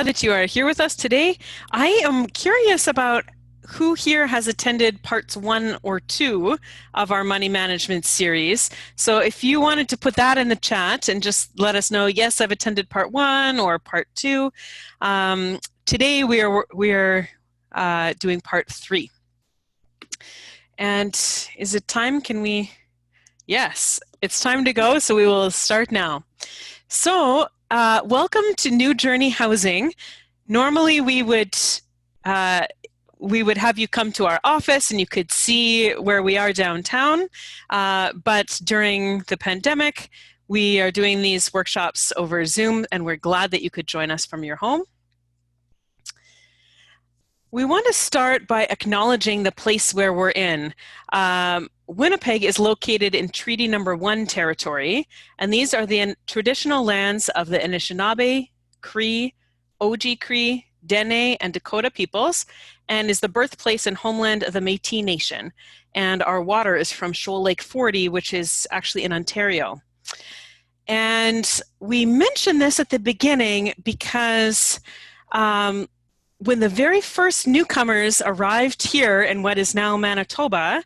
that you are here with us today. I am curious about who here has attended parts 1 or 2 of our money management series. So if you wanted to put that in the chat and just let us know, yes, I've attended part 1 or part 2. Today we are doing part 3. And is it time? Yes, it's time to go, so we will start now. So welcome to New Journey Housing. Normally we would have you come to our office and you could see where we are downtown, but during the pandemic we are doing these workshops over Zoom, and we're glad that you could join us from your home. We want to start by acknowledging the place where we're in. Winnipeg is located in Treaty Number 1 territory, and these are the traditional lands of the Anishinaabe, Cree, Oji-Cree, Dene, and Dakota peoples, and is the birthplace and homeland of the Métis Nation. And our water is from Shoal Lake 40, which is actually in Ontario. And we mention this at the beginning because when the very first newcomers arrived here in what is now Manitoba,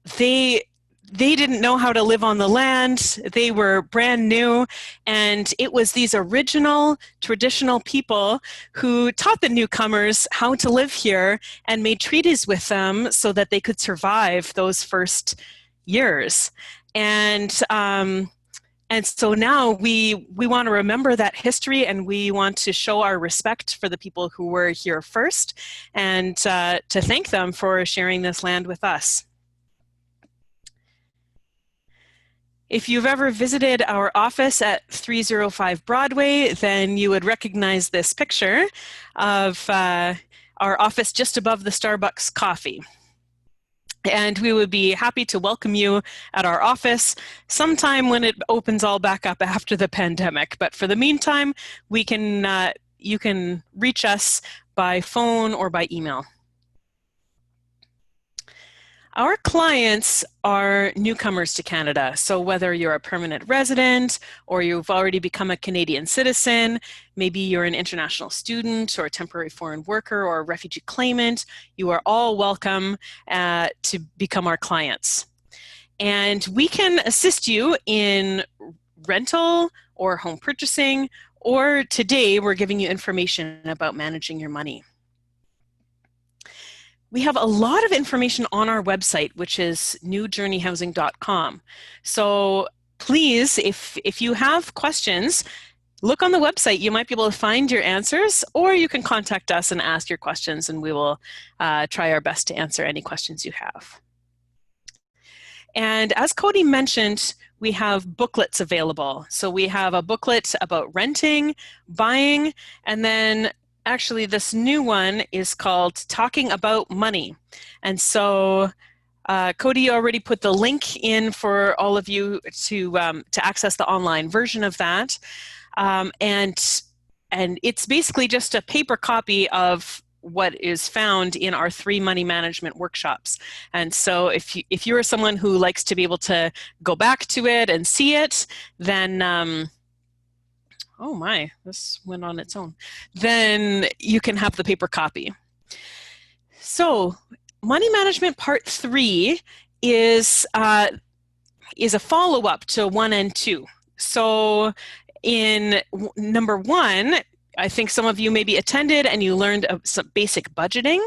they didn't know how to live on the land. They were brand new, and it was these original traditional people who taught the newcomers how to live here and made treaties with them so that they could survive those first years. And so now we want to remember that history, and we want to show our respect for the people who were here first, and to thank them for sharing this land with us. If you've ever visited our office at 305 Broadway, then you would recognize this picture of our office just above the Starbucks coffee. And we would be happy to welcome you at our office sometime when it opens all back up after the pandemic. But for the meantime, you can reach us by phone or by email. Our clients are newcomers to Canada, so whether you're a permanent resident or you've already become a Canadian citizen, maybe you're an international student or a temporary foreign worker or a refugee claimant, you are all welcome to become our clients. And we can assist you in rental or home purchasing, or today we're giving you information about managing your money. We have a lot of information on our website, which is newjourneyhousing.com. So please, if you have questions, look on the website. You might be able to find your answers, or you can contact us and ask your questions, and we will try our best to answer any questions you have. And as Cody mentioned, we have booklets available. So we have a booklet about renting, buying, and then actually, this new one is called Talking About Money. And so Cody already put the link in for all of you to access the online version of that. And it's basically just a paper copy of what is found in our 3 money management workshops. And so if you're someone who likes to be able to go back to it and see it, then oh my, this went on its own. Then you can have the paper copy. So Money Management Part 3 is a follow-up to 1 and 2. So in number 1, I think some of you maybe attended and you learned some basic budgeting.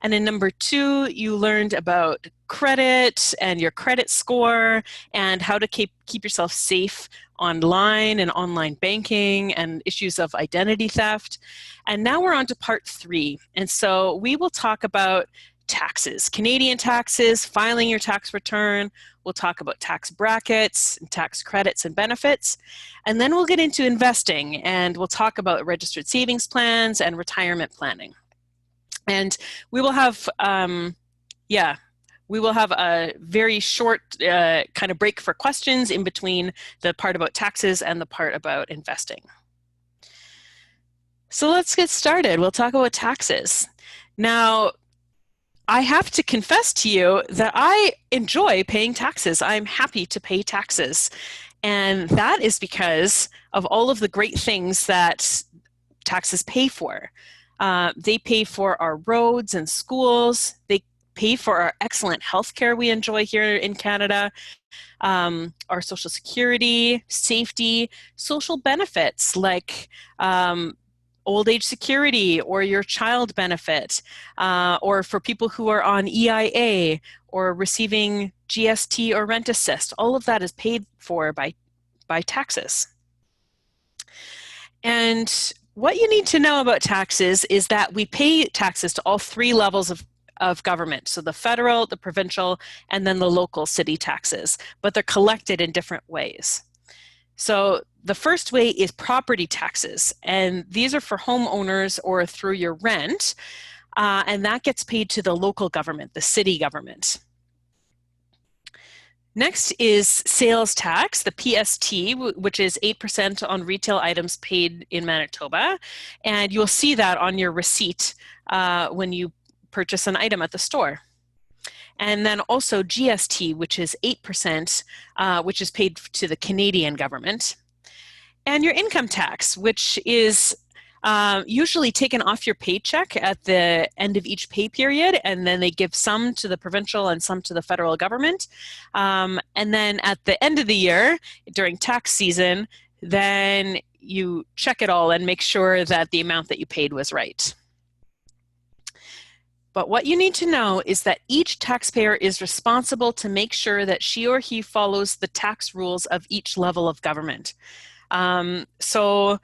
And in number 2, you learned about credit and your credit score and how to keep yourself safe online and online banking and issues of identity theft. And now we're on to part 3. And so we will talk about taxes, Canadian taxes, filing your tax return. We'll talk about tax brackets, tax credits and benefits. And then we'll get into investing, and we'll talk about registered savings plans and retirement planning. And we will have, we will have a very short kind of break for questions in between the part about taxes and the part about investing. So let's get started. We'll talk about taxes. Now, I have to confess to you that I enjoy paying taxes. I'm happy to pay taxes. And that is because of all of the great things that taxes pay for. They pay for our roads and schools. They pay for our excellent healthcare we enjoy here in Canada, our social security, safety, social benefits like old age security or your child benefit, or for people who are on EIA or receiving GST or rent assist. All of that is paid for by taxes. And what you need to know about taxes is that we pay taxes to all three levels of government. So the federal, the provincial, and then the local city taxes, but they're collected in different ways. So the first way is property taxes, and these are for homeowners or through your rent, and that gets paid to the local government, the city government. Next is sales tax, the PST, which is 8% on retail items paid in Manitoba, and you'll see that on your receipt when you purchase an item at the store. And then also GST, which is 8%, which is paid to the Canadian government. And your income tax, which is usually taken off your paycheck at the end of each pay period, and then they give some to the provincial and some to the federal government. And then at the end of the year, during tax season, then you check it all and make sure that the amount that you paid was right. But what you need to know is that each taxpayer is responsible to make sure that she or he follows the tax rules of each level of government. So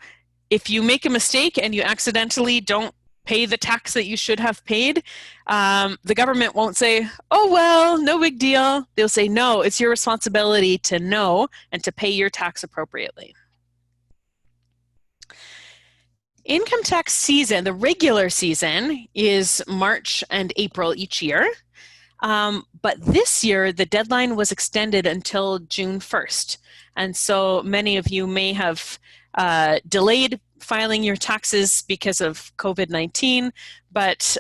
if you make a mistake and you accidentally don't pay the tax that you should have paid, the government won't say, oh, well, no big deal. They'll say, no, it's your responsibility to know and to pay your tax appropriately. Income tax season, the regular season, is March and April each year. But this year, the deadline was extended until June 1st. And so many of you may have delayed filing your taxes because of COVID-19, but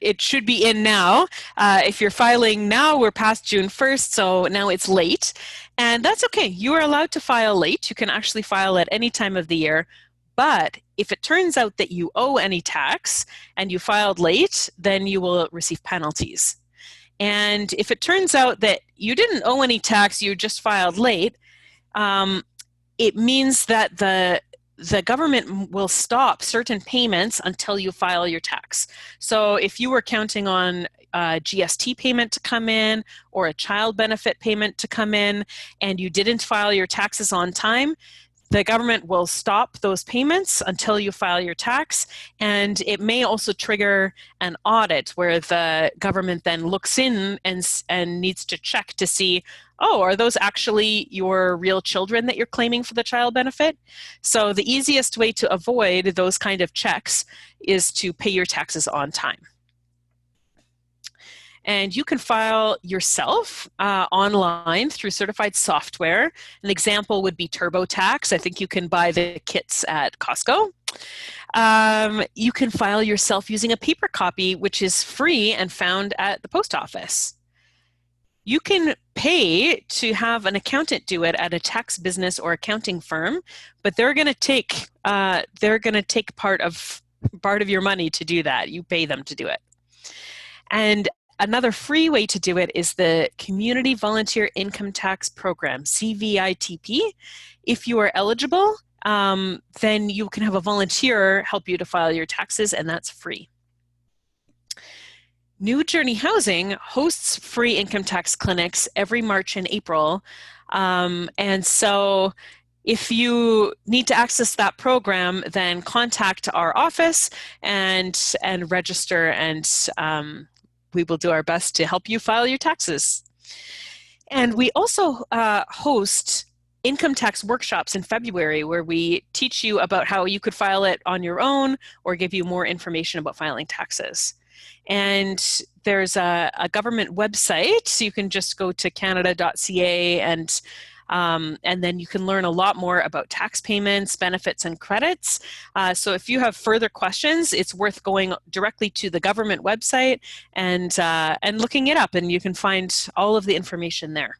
it should be in now. If you're filing now, we're past June 1st, so now it's late. And that's okay. You are allowed to file late. You can actually file at any time of the year. But if it turns out that you owe any tax and you filed late, then you will receive penalties. And if it turns out that you didn't owe any tax, you just filed late, it means that the government will stop certain payments until you file your tax. So if you were counting on a GST payment to come in or a child benefit payment to come in and you didn't file your taxes on time, the government will stop those payments until you file your tax, and it may also trigger an audit where the government then looks in and needs to check to see, oh, are those actually your real children that you're claiming for the child benefit? So the easiest way to avoid those kind of checks is to pay your taxes on time. And you can file yourself online through certified software. An example would be TurboTax. I think you can buy the kits at Costco. You can file yourself using a paper copy, which is free and found at the post office. You can pay to have an accountant do it at a tax business or accounting firm, but they're going to take part of your money to do that. You pay them to do it. And another free way to do it is the Community Volunteer Income Tax Program, CVITP. If you are eligible, then you can have a volunteer help you to file your taxes, and that's free. New Journey Housing hosts free income tax clinics every March and April. And so if you need to access that program, then contact our office and register, and we will do our best to help you file your taxes. And we also host income tax workshops in February where we teach you about how you could file it on your own or give you more information about filing taxes. And there's a government website, so you can just go to canada.ca and then you can learn a lot more about tax payments, benefits, and credits. So if you have further questions, it's worth going directly to the government website and looking it up, and you can find all of the information there.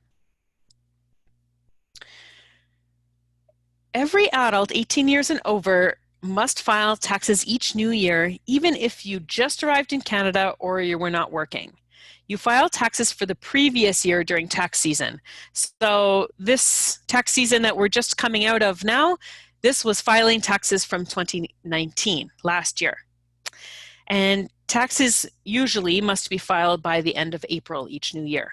Every adult 18 years and over must file taxes each new year, even if you just arrived in Canada or you were not working. You file taxes for the previous year during tax season. So this tax season that we're just coming out of now, this was filing taxes from 2019, last year. And taxes usually must be filed by the end of April each new year.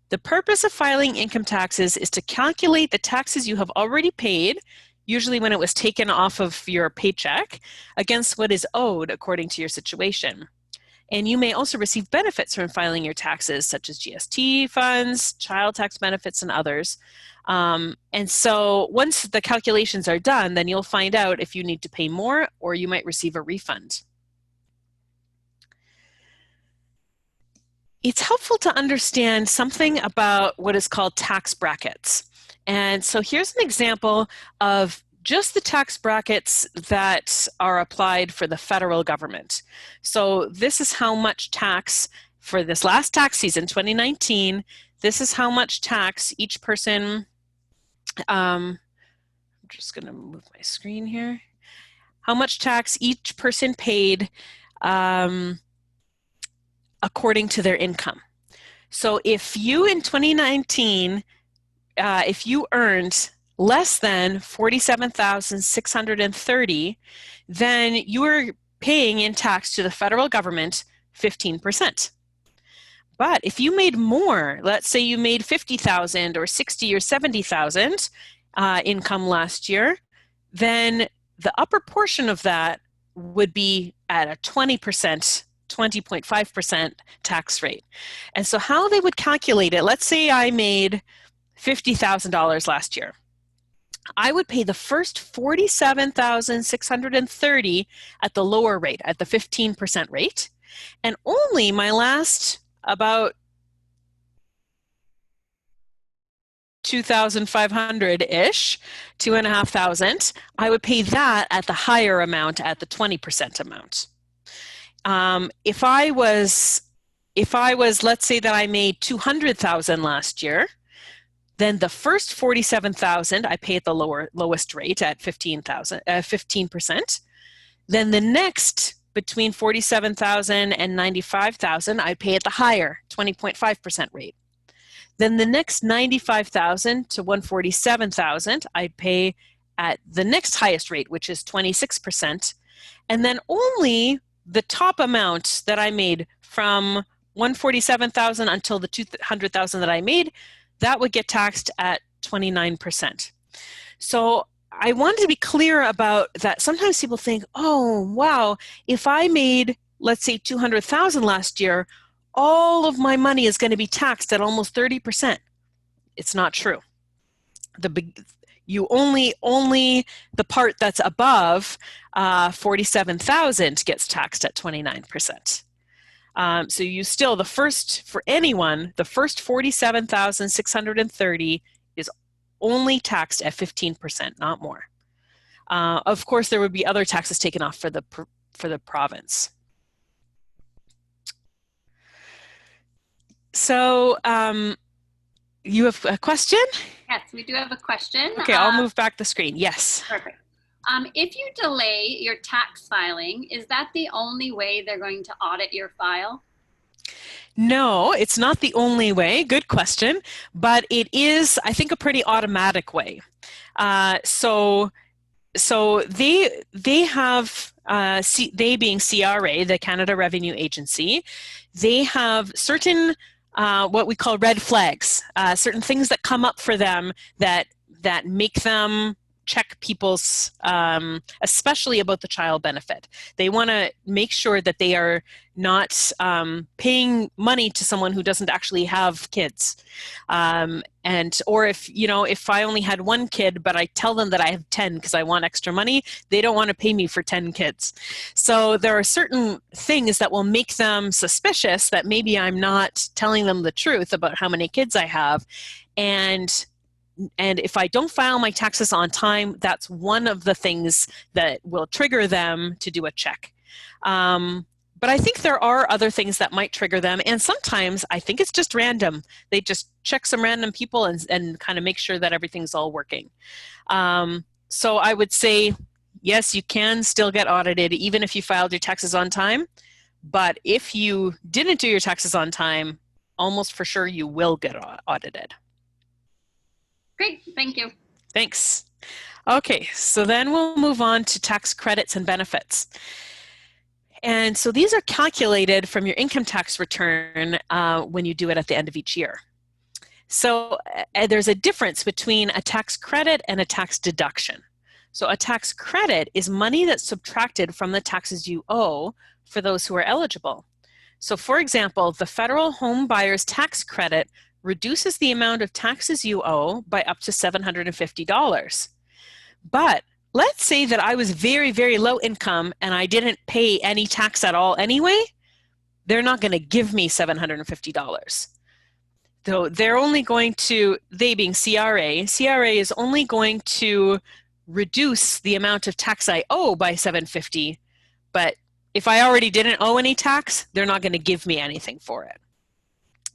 The purpose of filing income taxes is to calculate the taxes you have already paid, usually when it was taken off of your paycheck, against what is owed according to your situation. And you may also receive benefits from filing your taxes, such as GST funds, child tax benefits, and others. And so once the calculations are done, then you'll find out if you need to pay more or you might receive a refund. It's helpful to understand something about what is called tax brackets. And so here's an example of just the tax brackets that are applied for the federal government. So this is how much tax for this last tax season, 2019, this is how much tax each person, I'm just gonna move my screen here, how much tax each person paid according to their income. So if you in 2019, if you earned less than $47,630, then you are paying in tax to the federal government 15%. But if you made more, let's say you made $50,000 or $60,000 or $70,000 income last year, then the upper portion of that would be at a 20.5% tax rate. And so how they would calculate it, let's say I made $50,000 last year. I would pay the first $47,630 at the lower rate, at the 15% rate, and only my last about $2,500-ish, $2,500, I would pay that at the higher amount, at the 20% amount. If I was, let's say that I made $200,000 last year, then the first $47,000 I pay at the lowest rate at 15%. Then the next between $47,000 and $95,000 I pay at the higher 20.5% rate. Then the next $95,000 to $147,000 I pay at the next highest rate, which is 26%. And then only the top amount that I made from $147,000 until the $200,000 that I made, that would get taxed at 29%. So I wanted to be clear about that. Sometimes people think, oh, wow, if I made, let's say, $200,000 last year, all of my money is going to be taxed at almost 30%. It's not true. You only the part that's above $47,000 gets taxed at 29%. So you still, for anyone, the first $47,630 is only taxed at 15%, not more. Of course, there would be other taxes taken off for the province. So you have a question? Yes, we do have a question. Okay, I'll move back the screen. Yes. Perfect. If you delay your tax filing, is that the only way they're going to audit your file? No, it's not the only way. Good question. But it is, I think, a pretty automatic way. So they have, they being CRA, the Canada Revenue Agency, they have certain what we call red flags, certain things that come up for them that make them check people's, especially about the child benefit. They want to make sure that they are not paying money to someone who doesn't actually have kids. Or if I only had one kid, but I tell them that I have 10 because I want extra money, they don't want to pay me for 10 kids. So there are certain things that will make them suspicious that maybe I'm not telling them the truth about how many kids I have. And if I don't file my taxes on time, that's one of the things that will trigger them to do a check. But I think there are other things that might trigger them. And sometimes I think it's just random. They just check some random people and kind of make sure that everything's all working. So I would say, yes, you can still get audited even if you filed your taxes on time. But if you didn't do your taxes on time, almost for sure you will get audited. Great, thank you. Thanks. Okay, so then we'll move on to tax credits and benefits. And so these are calculated from your income tax return when you do it at the end of each year. So there's a difference between a tax credit and a tax deduction. So a tax credit is money that's subtracted from the taxes you owe for those who are eligible. So for example, the federal home buyer's tax credit reduces the amount of taxes you owe by up to $750. But let's say that I was very, very low income and I didn't pay any tax at all anyway, they're not going to give me $750. So they're only going to, they being CRA is only going to reduce the amount of tax I owe by $750, but if I already didn't owe any tax, they're not going to give me anything for it.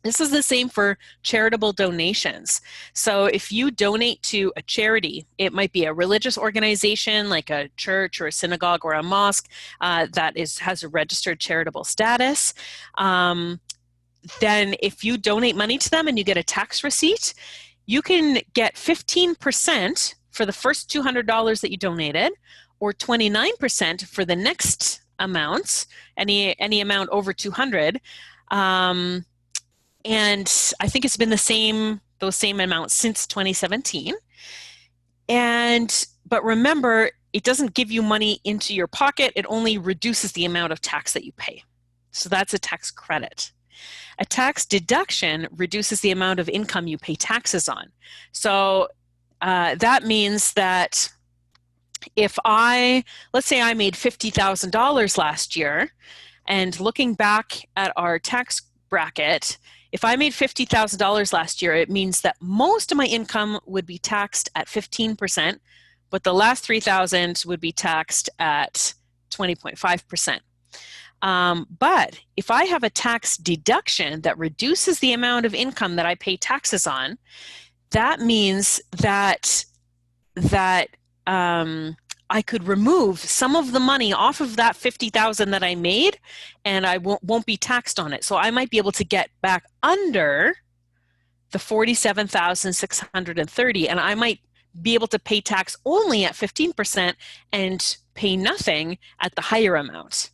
This is the same for charitable donations. So if you donate to a charity, it might be a religious organization like a church or a synagogue or a mosque that has a registered charitable status. Then if you donate money to them and you get a tax receipt, you can get 15% for the first $200 that you donated, or 29% for the next amounts, any amount over 200. And I think it's been those same amounts since 2017. But remember, it doesn't give you money into your pocket. It only reduces the amount of tax that you pay. So that's a tax credit. A tax deduction reduces the amount of income you pay taxes on. So that means that if let's say I made $50,000 last year, and looking back at our tax bracket, if I made $50,000 last year, it means that most of my income would be taxed at 15%, but the last $3,000 would be taxed at 20.5%. But if I have a tax deduction that reduces the amount of income that I pay taxes on, that means that I could remove some of the money off of that $50,000 that I made, and I won't be taxed on it. So I might be able to get back under the $47,630, and I might be able to pay tax only at 15% and pay nothing at the higher amount.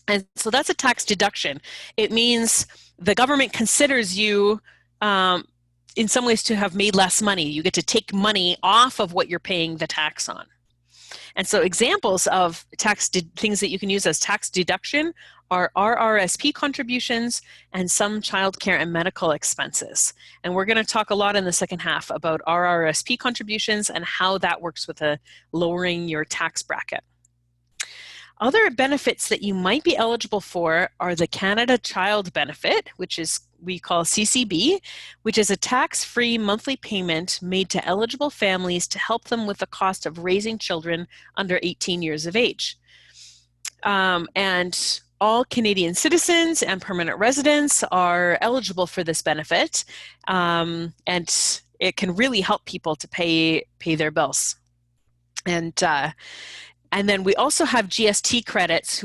And so that's a tax deduction. It means the government considers you in some ways to have made less money. You get to take money off of what you're paying the tax on. And so examples of things that you can use as tax deduction are RRSP contributions and some childcare and medical expenses. And we're going to talk a lot in the second half about RRSP contributions and how that works with lowering your tax bracket. Other benefits that you might be eligible for are the Canada Child Benefit, which we call CCB, which is a tax-free monthly payment made to eligible families to help them with the cost of raising children under 18 years of age. And all Canadian citizens and permanent residents are eligible for this benefit, and it can really help people to pay their bills. And then we also have GST credits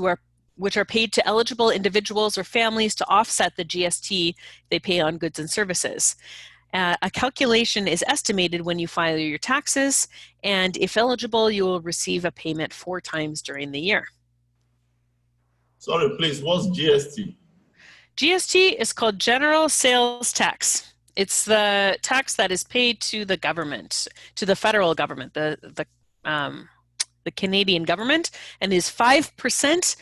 which are paid to eligible individuals or families to offset the GST they pay on goods and services. A calculation is estimated when you file your taxes, and if eligible, you will receive a payment 4 times during the year. Sorry, please, what's GST? GST is called General Sales Tax. It's the tax that is paid to the government, to the federal government, the Canadian government, and is 5%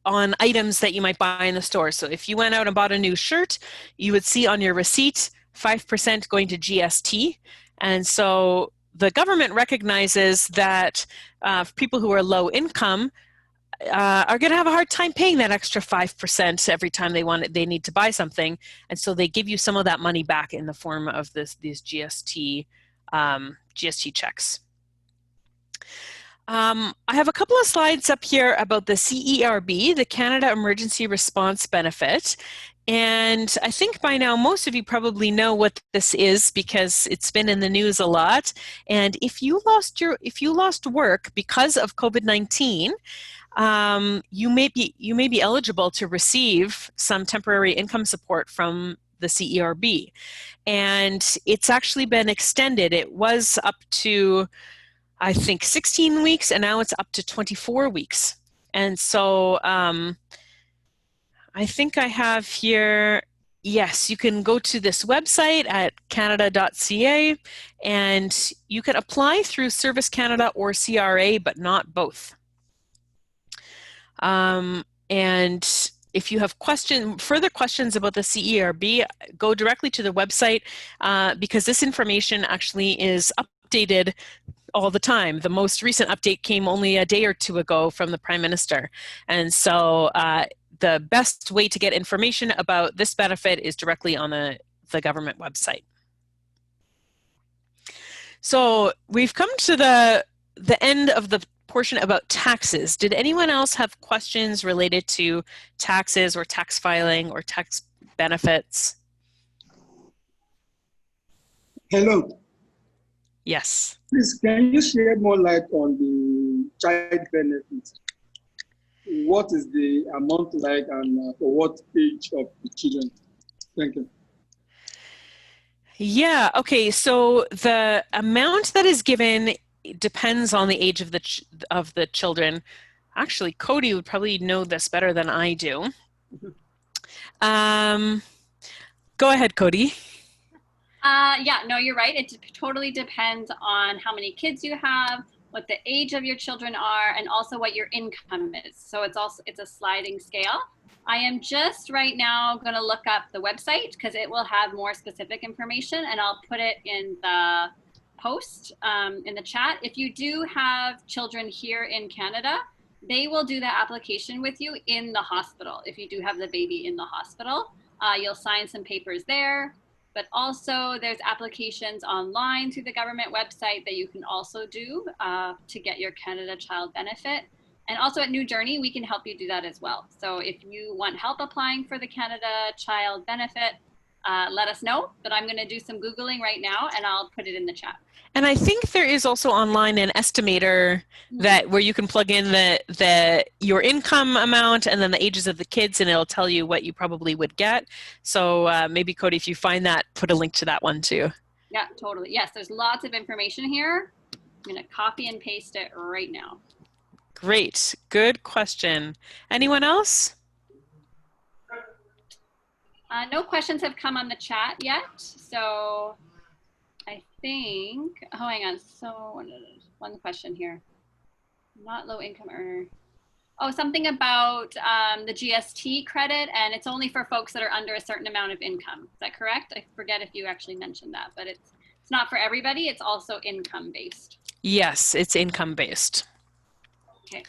on items that you might buy in the store. So if you went out and bought a new shirt, you would see on your receipt 5% going to GST. And so the government recognizes that people who are low income are going to have a hard time paying that extra 5% every time they need to buy something. And so they give you some of that money back in the form of these GST checks. I have a couple of slides up here about the CERB, the Canada Emergency Response Benefit. And I think by now most of you probably know what this is because it's been in the news a lot. And if you lost work because of COVID-19, you may be eligible to receive some temporary income support from the CERB. And it's actually been extended. It was up to, I think, 16 weeks, and now it's up to 24 weeks. And so I think I have here, yes, you can go to this website at canada.ca, and you can apply through Service Canada or CRA, but not both. And if you have further questions about the CERB, go directly to the website because this information actually is updated all the time. The most recent update came only a day or two ago from the Prime Minister. And so the best way to get information about this benefit is directly on the government website. So we've come to the end of the portion about taxes. Did anyone else have questions related to taxes or tax filing or tax benefits? Hello. Yes. Please, can you shed more light on the child benefits? What is the amount like and for what age of the children? Thank you. Yeah, okay, so the amount that is given depends on the age of the children. Actually, Cody would probably know this better than I do. Go ahead, Cody. Yeah, no, you're right. It totally depends on how many kids you have, what the age of your children are, and also what your income is. So it's a sliding scale. I am just right now going to look up the website because it will have more specific information, and I'll put it in the post in the chat. If you do have children here in Canada, they will do the application with you in the hospital. If you do have the baby in the hospital, you'll sign some papers there. But also there's applications online through the government website that you can also do to get your Canada Child Benefit. And also at New Journey, we can help you do that as well. So if you want help applying for the Canada Child Benefit, let us know. But I'm going to do some Googling right now and I'll put it in the chat. And I think there is also online an estimator that where you can plug in your income amount and then the ages of the kids, and it'll tell you what you probably would get. So maybe, Cody, if you find that, put a link to that one too. Yeah, totally. Yes, there's lots of information here. I'm going to copy and paste it right now. Great. Good question. Anyone else? No questions have come on the chat yet. So I think, oh, hang on. So one question here. Not low income earner. Oh, something about the GST credit, and it's only for folks that are under a certain amount of income. Is that correct? I forget if you actually mentioned that, but it's not for everybody. It's also income based. Yes, it's income based. Okay.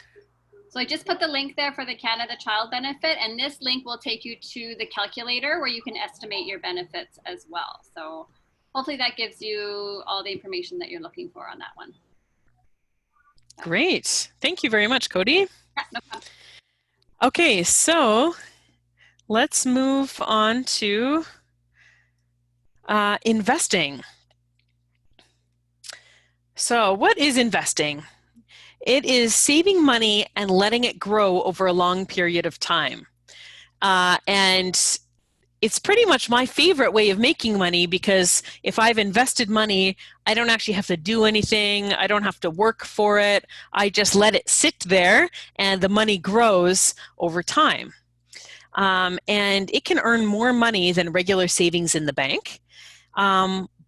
So I just put the link there for the Canada Child Benefit, and this link will take you to the calculator where you can estimate your benefits as well. So hopefully that gives you all the information that you're looking for on that one. Great. Thank you very much, Cody. Yeah, no problem. Okay, so let's move on to investing. So what is investing? It is saving money and letting it grow over a long period of time. And it's pretty much my favorite way of making money because if I've invested money, I don't actually have to do anything. I don't have to work for it. I just let it sit there and the money grows over time. And it can earn more money than regular savings in the bank.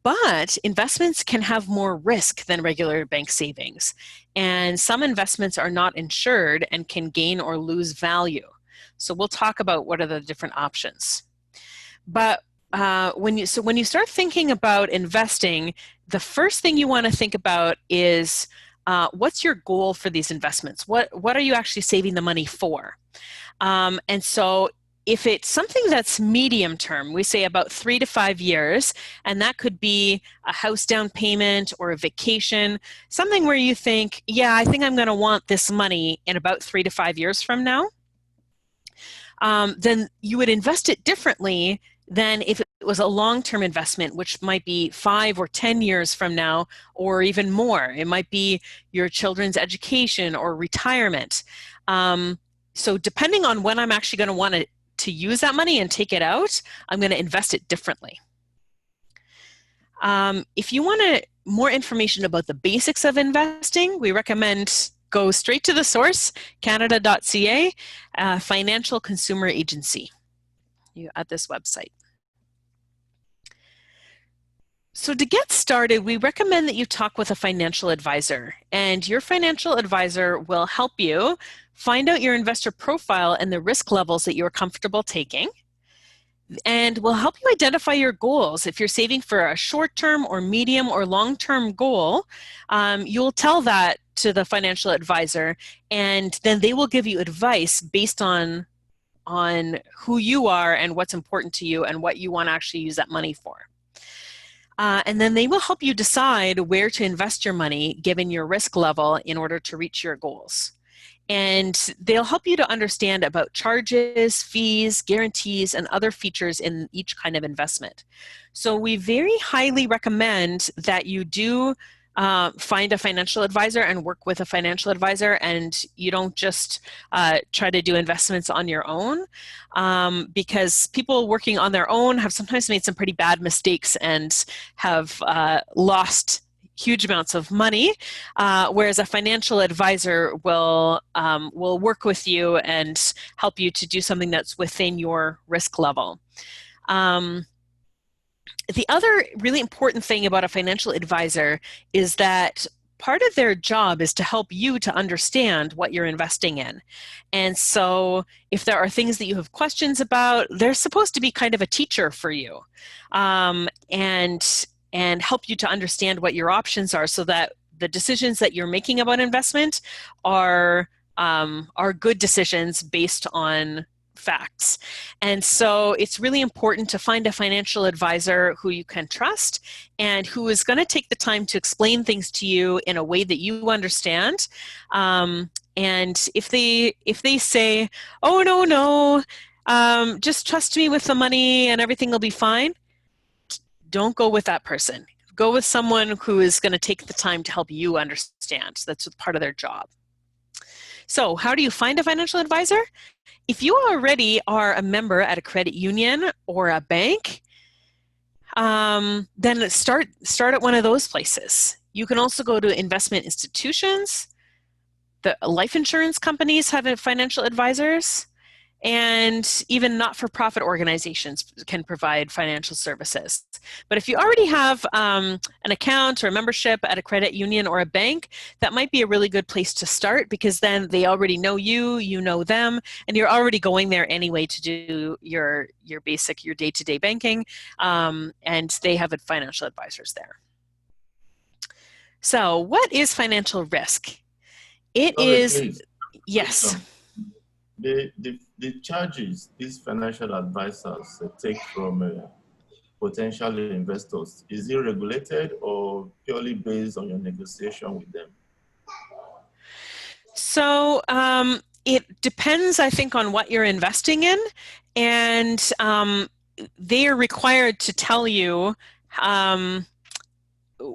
But investments can have more risk than regular bank savings. And some investments are not insured and can gain or lose value. So we'll talk about what are the different options. But when you start thinking about investing, the first thing you want to think about is what's your goal for these investments? What are you actually saving the money for? And so if it's something that's medium term, we say about 3 to 5 years, and that could be a house down payment or a vacation, something where you think, yeah, I think I'm going to want this money in about 3 to 5 years from now. then you would invest it differently than if it was a long-term investment, which might be 5 or 10 years from now, or even more. It might be your children's education or retirement. So depending on when I'm actually going to want to use that money and take it out, I'm going to invest it differently. If you want more information about the basics of investing, we recommend go straight to the source, canada.ca, Financial Consumer Agency, at this website. So to get started, we recommend that you talk with a financial advisor, and your financial advisor will help you find out your investor profile and the risk levels that you're comfortable taking, and will help you identify your goals. If you're saving for a short-term or medium or long-term goal, you'll tell that to the financial advisor, and then they will give you advice based on who you are and what's important to you and what you want to actually use that money for. And then they will help you decide where to invest your money given your risk level in order to reach your goals. And they'll help you to understand about charges, fees, guarantees, and other features in each kind of investment. So we very highly recommend that you do find a financial advisor and work with a financial advisor, and you don't just try to do investments on your own, because people working on their own have sometimes made some pretty bad mistakes and have lost huge amounts of money, whereas a financial advisor will work with you and help you to do something that's within your risk level. The other really important thing about a financial advisor is that part of their job is to help you to understand what you're investing in. And so if there are things that you have questions about, they're supposed to be kind of a teacher for you, and help you to understand what your options are so that the decisions that you're making about investment are good decisions based on facts. And so it's really important to find a financial advisor who you can trust and who is going to take the time to explain things to you in a way that you understand. And if they say, oh, no, just trust me with the money and everything will be fine, don't go with that person. Go with someone who is going to take the time to help you understand. That's part of their job. So how do you find a financial advisor? If you already are a member at a credit union or a bank, then start at one of those places. You can also go to investment institutions. The life insurance companies have financial advisors, and even not-for-profit organizations can provide financial services. But if you already have an account or a membership at a credit union or a bank, that might be a really good place to start, because then they already know you, you know them, and you're already going there anyway to do your day-to-day banking, and they have financial advisors there. So what is financial risk? It is, please. yes. The charges these financial advisors take from potential investors, is it regulated or purely based on your negotiation with them? So it depends, I think, on what you're investing in, and they are required to tell you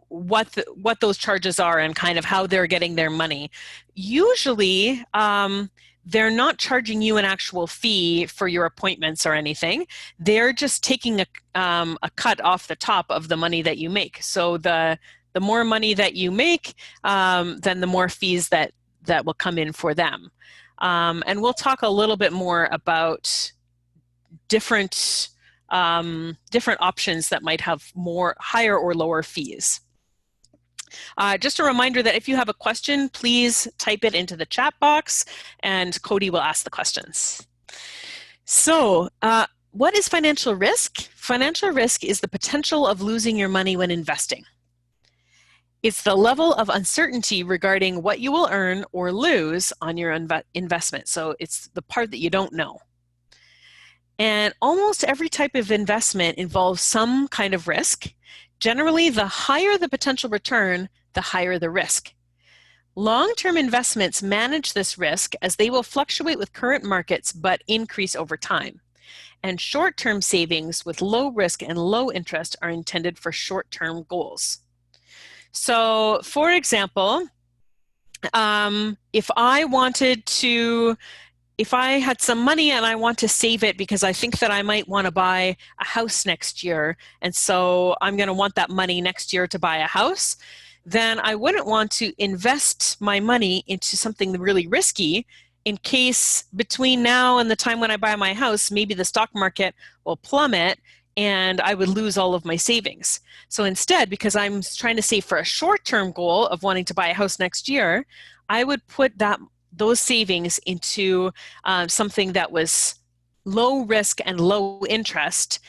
what those charges are and kind of how they're getting their money. Usually, they're not charging you an actual fee for your appointments or anything. They're just taking a cut off the top of the money that you make. So the more money that you make, then the more fees that will come in for them. And we'll talk a little bit more about different options that might have higher or lower fees. Just a reminder that if you have a question, please type it into the chat box and Cody will ask the questions. So what is financial risk? Financial risk is the potential of losing your money when investing. It's the level of uncertainty regarding what you will earn or lose on your investment. So it's the part that you don't know. And almost every type of investment involves some kind of risk. Generally, the higher the potential return, the higher the risk. Long-term investments manage this risk as they will fluctuate with current markets but increase over time. And short-term savings with low risk and low interest are intended for short-term goals. So, for example, if I had some money and I want to save it because I think that I might want to buy a house next year, and so I'm going to want that money next year to buy a house, then I wouldn't want to invest my money into something really risky in case between now and the time when I buy my house, maybe the stock market will plummet and I would lose all of my savings. So instead, because I'm trying to save for a short-term goal of wanting to buy a house next year, I would put those savings into something that was low risk and low interest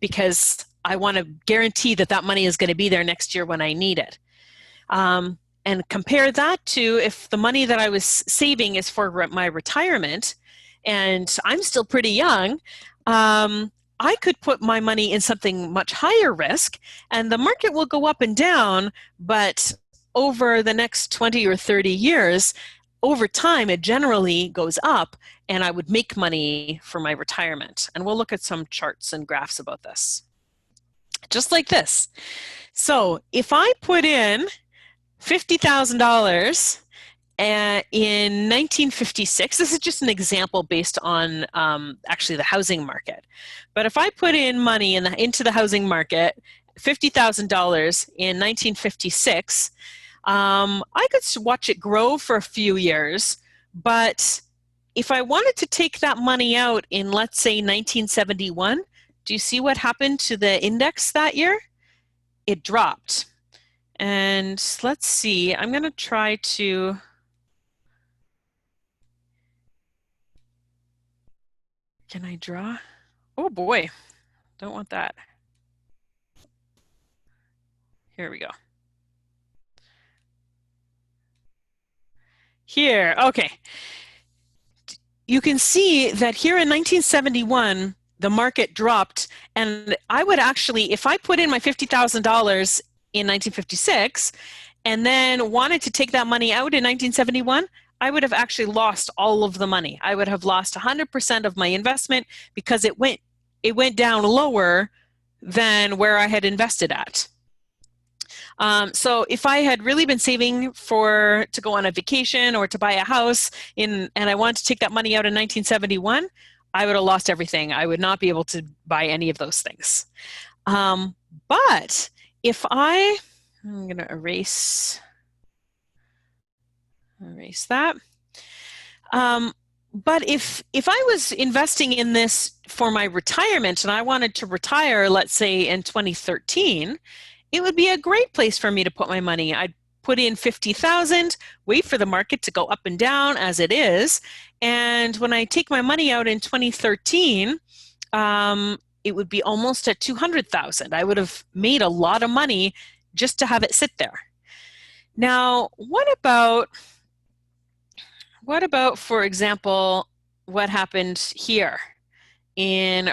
because I want to guarantee that that money is going to be there next year when I need it. And compare that to if the money that I was saving is for my retirement and I'm still pretty young, I could put my money in something much higher risk and the market will go up and down, but over the next 20 or 30 years, over time, it generally goes up and I would make money for my retirement. And we'll look at some charts and graphs about this. Just like this. So if I put in $50,000 in 1956, this is just an example based on actually the housing market. But if I put in money into the housing market, $50,000 in 1956, I could watch it grow for a few years, but if I wanted to take that money out in, let's say, 1971, do you see what happened to the index that year? It dropped. And let's see, I'm going to try to... Can I draw? Oh boy, don't want that. Here we go. Here, okay. You can see that here in 1971, the market dropped, and I would actually, if I put in my $50,000 in 1956 and then wanted to take that money out in 1971, I would have actually lost all of the money. I would have lost 100% of my investment because it went down lower than where I had invested at. So if I had really been saving to go on a vacation or to buy a house and I wanted to take that money out in 1971, I would have lost everything. I would not be able to buy any of those things. But if I'm going to erase that. But if I was investing in this for my retirement and I wanted to retire, let's say in 2013, it would be a great place for me to put my money. I'd put in $50,000, wait for the market to go up and down as it is, and when I take my money out in 2013, it would be almost at $200,000. I would have made a lot of money just to have it sit there. Now, what about, for example, what happened here in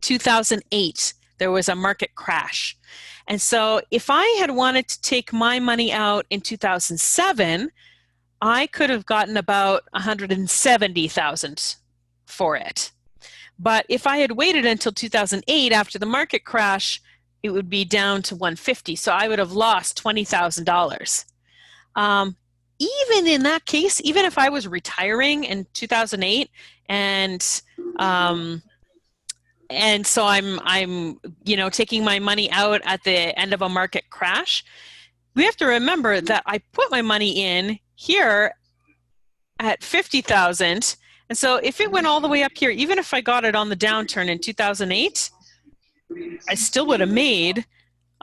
2008? There was a market crash. And so if I had wanted to take my money out in 2007, I could have gotten about $170,000 for it. But if I had waited until 2008 after the market crash, it would be down to $150,000. So I would have lost $20,000. Even in that case, even if I was retiring in 2008 and so I'm taking my money out at the end of a market crash, we have to remember that I put my money in here at $50,000. And so if it went all the way up here, even if I got it on the downturn in 2008, I still would have made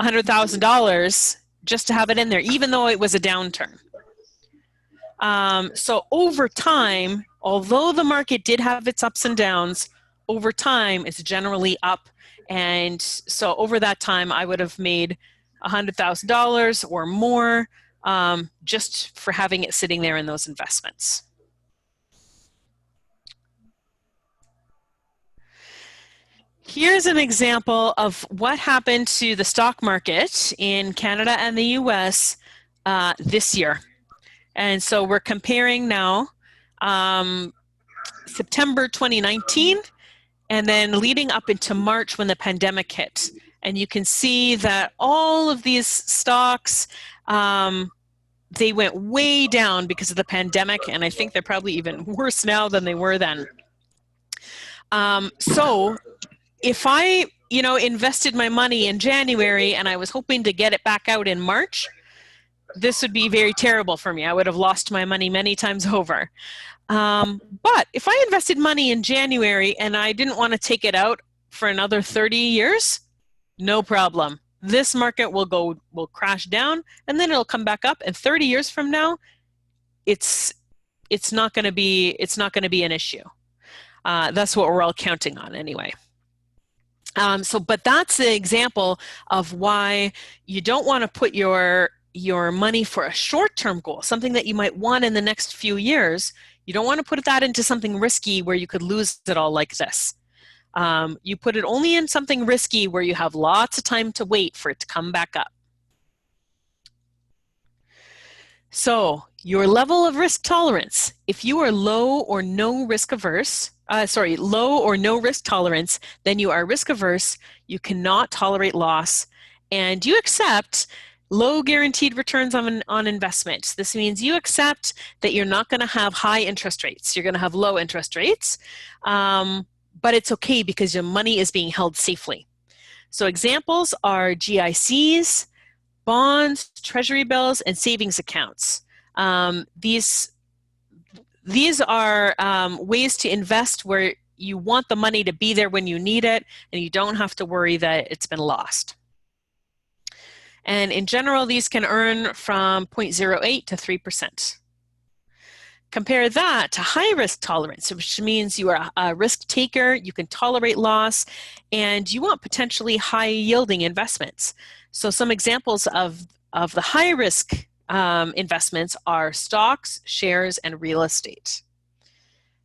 $100,000 just to have it in there, even though it was a downturn. So over time, although the market did have its ups and downs, over time it's generally up. And so over that time, I would have made $100,000 or more just for having it sitting there in those investments. Here's an example of what happened to the stock market in Canada and the US this year. And so we're comparing now September 2019 and then leading up into March when the pandemic hit. And you can see that all of these stocks, they went way down because of the pandemic, and I think they're probably even worse now than they were then. So if I, invested my money in January and I was hoping to get it back out in March, this would be very terrible for me. I would have lost my money many times over. But if I invested money in January and I didn't want to take it out for another 30 years, no problem. This market will crash down and then it'll come back up. And 30 years from now, it's not going to be an issue. That's what we're all counting on anyway. But that's the example of why you don't want to put your money for a short-term goal, something that you might want in the next few years. You don't want to put that into something risky where you could lose it all like this. You put it only in something risky where you have lots of time to wait for it to come back up. So your level of risk tolerance, if you are low or no risk tolerance, then you are risk averse, you cannot tolerate loss, and you accept low guaranteed returns on investment. This means you accept that you're not going to have high interest rates. You're going to have low interest rates, but it's okay because your money is being held safely. So examples are GICs, bonds, treasury bills, and savings accounts. These are ways to invest where you want the money to be there when you need it, and you don't have to worry that it's been lost. And in general, these can earn from 0.08 to 3%. Compare that to high risk tolerance, which means you are a risk taker, you can tolerate loss, and you want potentially high yielding investments. So some examples of the high risk investments are stocks, shares, and real estate.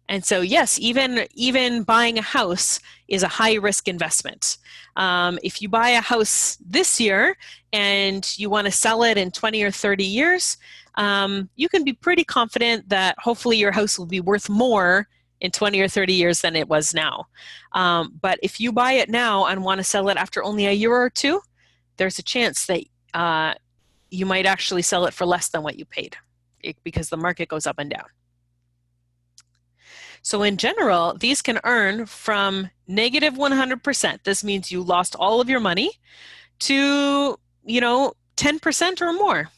And so yes, even buying a house is a high risk investment. If you buy a house this year and you want to sell it in 20 or 30 years, you can be pretty confident that hopefully your house will be worth more in 20 or 30 years than it was now. But if you buy it now and want to sell it after only a year or two, there's a chance that you might actually sell it for less than what you paid because the market goes up and down. So in general, these can earn from negative 100%. This means you lost all of your money to, 10% or more.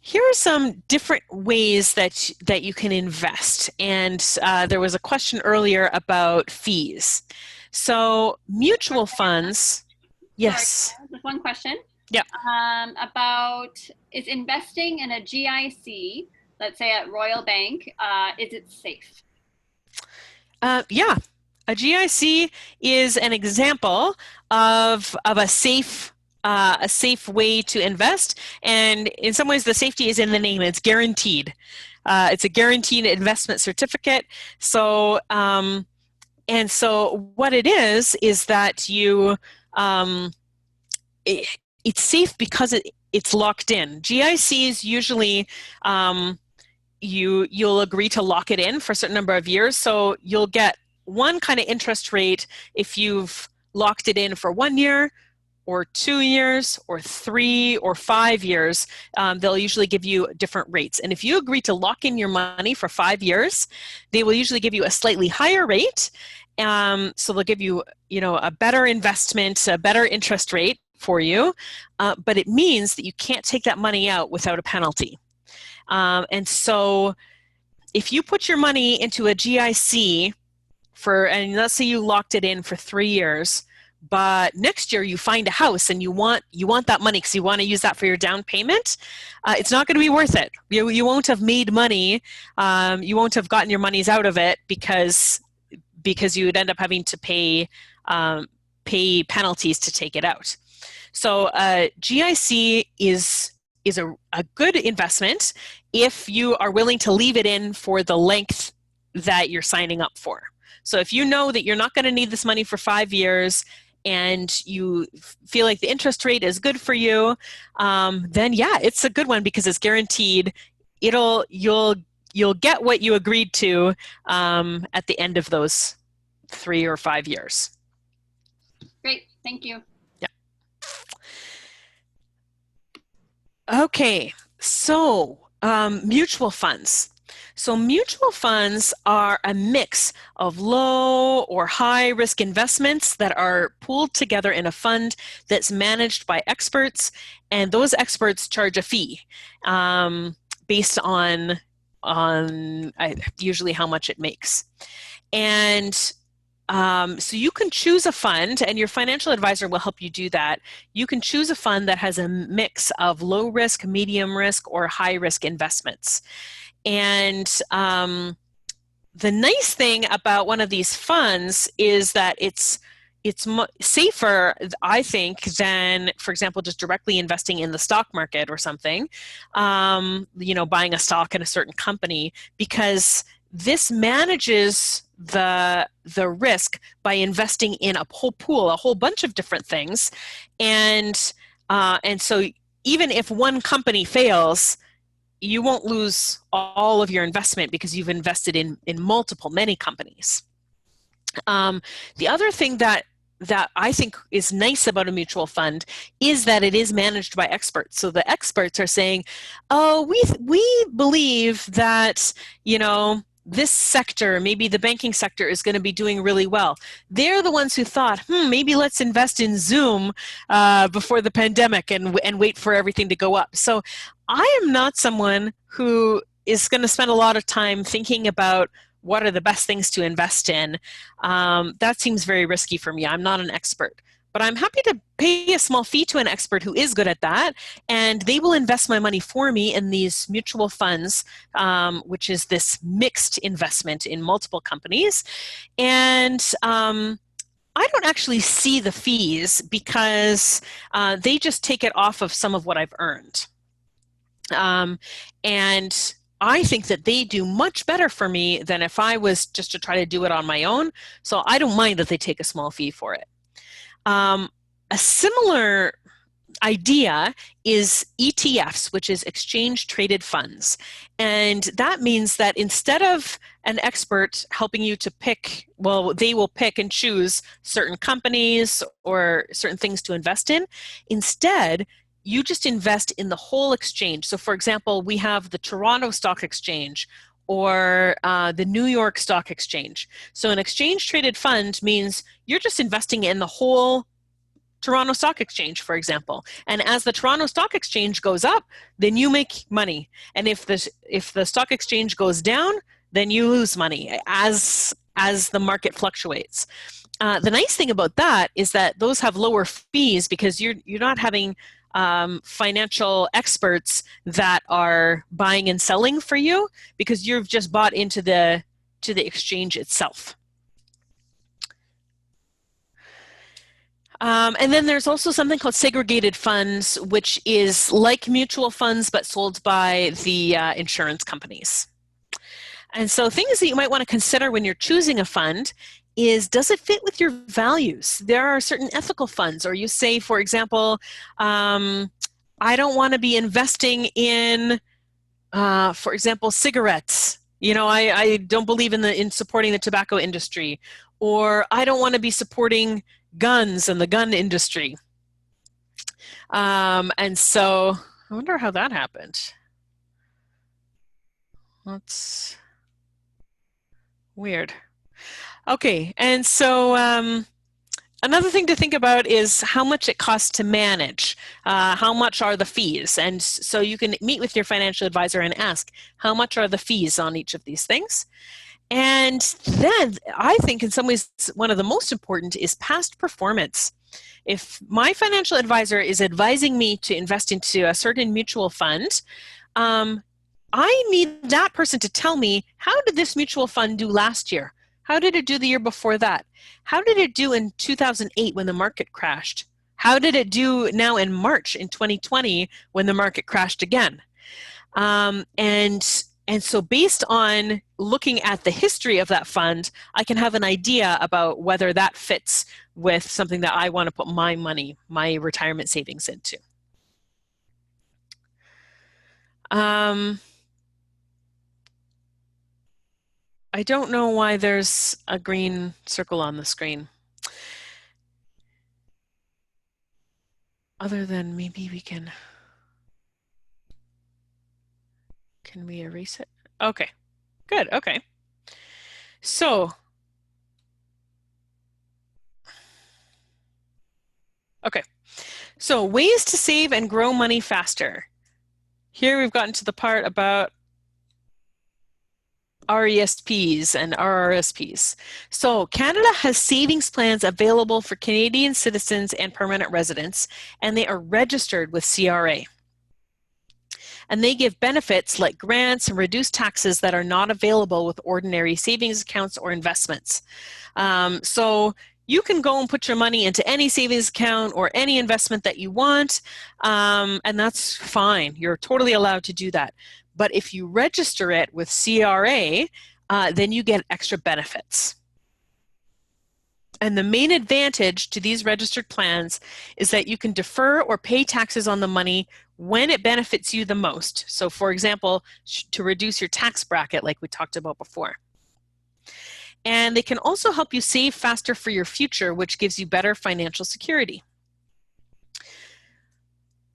Here are some different ways that you can invest. And there was a question earlier about fees. So mutual funds, yes. Sorry, just one question. Yeah. About, is investing in a GIC, let's say at Royal Bank, is it safe? Yeah, a GIC is an example of a safe way to invest, and in some ways the safety is in the name. It's guaranteed. It's a guaranteed investment certificate. So and so what it is that you it's safe because it's locked in. GICs usually you'll agree to lock it in for a certain number of years. So you'll get one kind of interest rate if you've locked it in for 1 year or 2 years or 3 or 5 years. They'll usually give you different rates. And if you agree to lock in your money for 5 years, they will usually give you a slightly higher rate. So they'll give you, a better investment, a better interest rate for you. But it means that you can't take that money out without a penalty. And so if you put your money into a GIC and let's say you locked it in for 3 years, but next year you find a house and you want that money because you want to use that for your down payment, it's not going to be worth it. You won't have made money. You won't have gotten your monies out of it because you would end up having to pay penalties to take it out. So GIC is a good investment if you are willing to leave it in for the length that you're signing up for. So if you know that you're not going to need this money for 5 years and you feel like the interest rate is good for you, then yeah, it's a good one because it's guaranteed. You'll get what you agreed to at the end of those 3 or 5 years. Great, thank you. Yeah. Okay, so mutual funds. So mutual funds are a mix of low or high risk investments that are pooled together in a fund that's managed by experts, and those experts charge a fee based on usually how much it makes. And so you can choose a fund, and your financial advisor will help you do that. You can choose a fund that has a mix of low risk, medium risk, or high risk investments. And the nice thing about one of these funds is that it's safer, I think, than, for example, just directly investing in the stock market or something, buying a stock in a certain company, because this manages the risk by investing in a whole pool, a whole bunch of different things. And so even if one company fails, you won't lose all of your investment because you've invested in many companies. The other thing that I think is nice about a mutual fund is that it is managed by experts. So the experts are saying, oh, we believe that, this sector, maybe the banking sector, is going to be doing really well. They're the ones who thought, maybe let's invest in Zoom before the pandemic and wait for everything to go up. So I am not someone who is going to spend a lot of time thinking about what are the best things to invest in. That seems very risky for me. I'm not an expert. But I'm happy to pay a small fee to an expert who is good at that, and they will invest my money for me in these mutual funds, which is this mixed investment in multiple companies. And I don't actually see the fees because they just take it off of some of what I've earned. And I think that they do much better for me than if I was just to try to do it on my own. So I don't mind that they take a small fee for it. A similar idea is ETFs, which is exchange traded funds. And that means that instead of an expert helping you to pick, well, they will pick and choose certain companies or certain things to invest in. Instead, you just invest in the whole exchange. So for example, we have the Toronto Stock Exchange or the New York Stock Exchange. So an exchange traded fund means you're just investing in the whole Toronto Stock Exchange, for example. And as the Toronto Stock Exchange goes up, then you make money. And if the stock exchange goes down, then you lose money as the market fluctuates. The nice thing about that is that those have lower fees because you're not having financial experts that are buying and selling for you, because you've just bought into the exchange itself. And then there's also something called segregated funds, which is like mutual funds but sold by the insurance companies. And so things that you might want to consider when you're choosing a fund is, does it fit with your values? There are certain ethical funds, or you say, for example, I don't want to be investing in, for example, cigarettes. I don't believe in supporting the tobacco industry, or I don't want to be supporting guns and the gun industry. And so I wonder how that happened. That's weird. Okay, and so another thing to think about is how much it costs to manage. How much are the fees? And so you can meet with your financial advisor and ask, how much are the fees on each of these things? And then I think in some ways one of the most important is past performance. If my financial advisor is advising me to invest into a certain mutual fund, I need that person to tell me, how did this mutual fund do last year? How did it do the year before that? How did it do in 2008 when the market crashed? How did it do now in March in 2020 when the market crashed again? And And so based on looking at the history of that fund, I can have an idea about whether that fits with something that I want to put my money, my retirement savings into. I don't know why there's a green circle on the screen. Other than maybe we can we erase it? Okay, good, okay. So, okay, so ways to save and grow money faster. Here we've gotten to the part about RESPs and RRSPs. So Canada has savings plans available for Canadian citizens and permanent residents, and they are registered with CRA. And they give benefits like grants and reduced taxes that are not available with ordinary savings accounts or investments. So you can go and put your money into any savings account or any investment that you want, and that's fine. You're totally allowed to do that. But if you register it with CRA, then you get extra benefits. And the main advantage to these registered plans is that you can defer or pay taxes on the money when it benefits you the most. So for example, to reduce your tax bracket like we talked about before. And they can also help you save faster for your future, which gives you better financial security.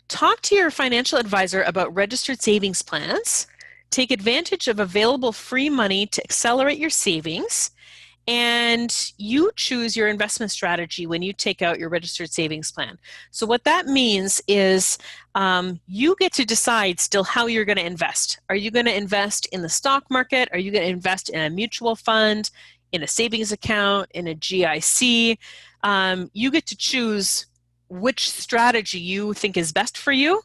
Talk to your financial advisor about registered savings plans. Take advantage of available free money to accelerate your savings. And you choose your investment strategy when you take out your registered savings plan. So what that means is you get to decide still how you're going to invest. Are you going to invest in the stock market? Are you going to invest in a mutual fund, in a savings account, in a GIC? You get to choose which strategy you think is best for you.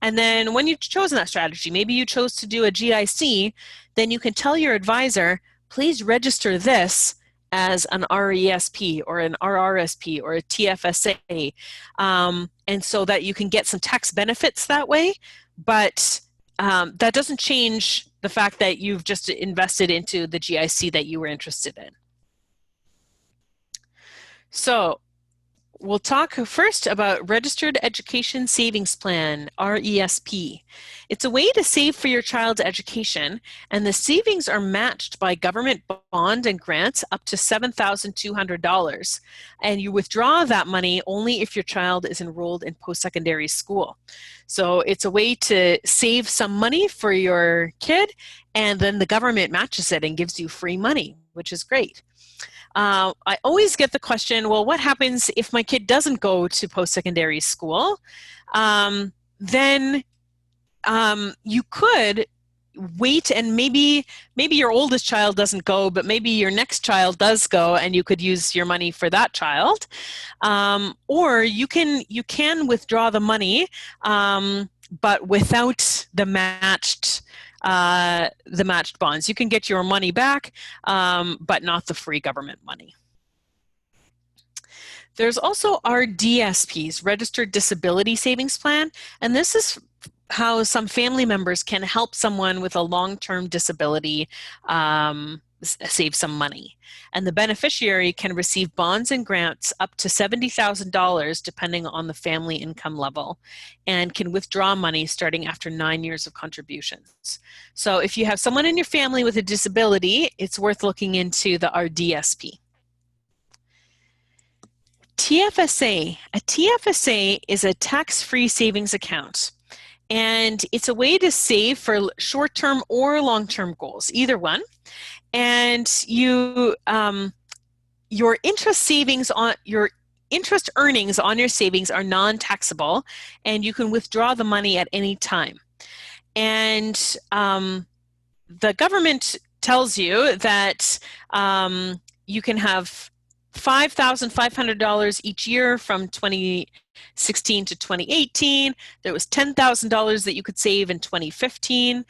And then when you've chosen that strategy, maybe you chose to do a GIC, then you can tell your advisor, please register this as an RESP or an RRSP or a TFSA, and so that you can get some tax benefits that way. But that doesn't change the fact that you've just invested into the GIC that you were interested in. So we'll talk first about Registered Education Savings Plan, RESP. It's a way to save for your child's education, and the savings are matched by government bond and grants up to $7,200. And you withdraw that money only if your child is enrolled in post-secondary school. So it's a way to save some money for your kid, and then the government matches it and gives you free money, which is great. I always get the question, well, what happens if my kid doesn't go to post-secondary school? Then you could wait, and maybe your oldest child doesn't go, but maybe your next child does go, and you could use your money for that child. Or you can withdraw the money, but without the matched bonds. You can get your money back, but not the free government money. There's also RDSPs, Registered Disability Savings Plan, and this is how some family members can help someone with a long-term disability save some money. And the beneficiary can receive bonds and grants up to $70,000 depending on the family income level, and can withdraw money starting after 9 years of contributions. So if you have someone in your family with a disability, it's worth looking into the RDSP. TFSA. A TFSA is a tax-free savings account. And it's a way to save for short-term or long-term goals, either one. And your interest earnings on your savings are non-taxable, and you can withdraw the money at any time. And the government tells you that you can have $5,500 each year from 2016 to 2018. There was $10,000 that you could save in 2015.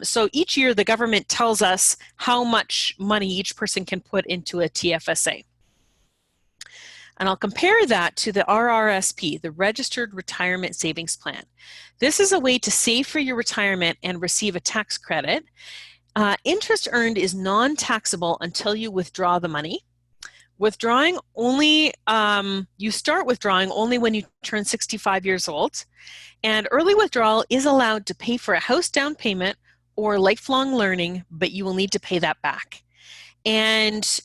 So each year the government tells us how much money each person can put into a TFSA. And I'll compare that to the RRSP, the Registered Retirement Savings Plan. This is a way to save for your retirement and receive a tax credit. Interest earned is non-taxable until you withdraw the money. Withdrawing only, you start withdrawing only when you turn 65 years old. And early withdrawal is allowed to pay for a house down payment or lifelong learning, but you will need to pay that back. And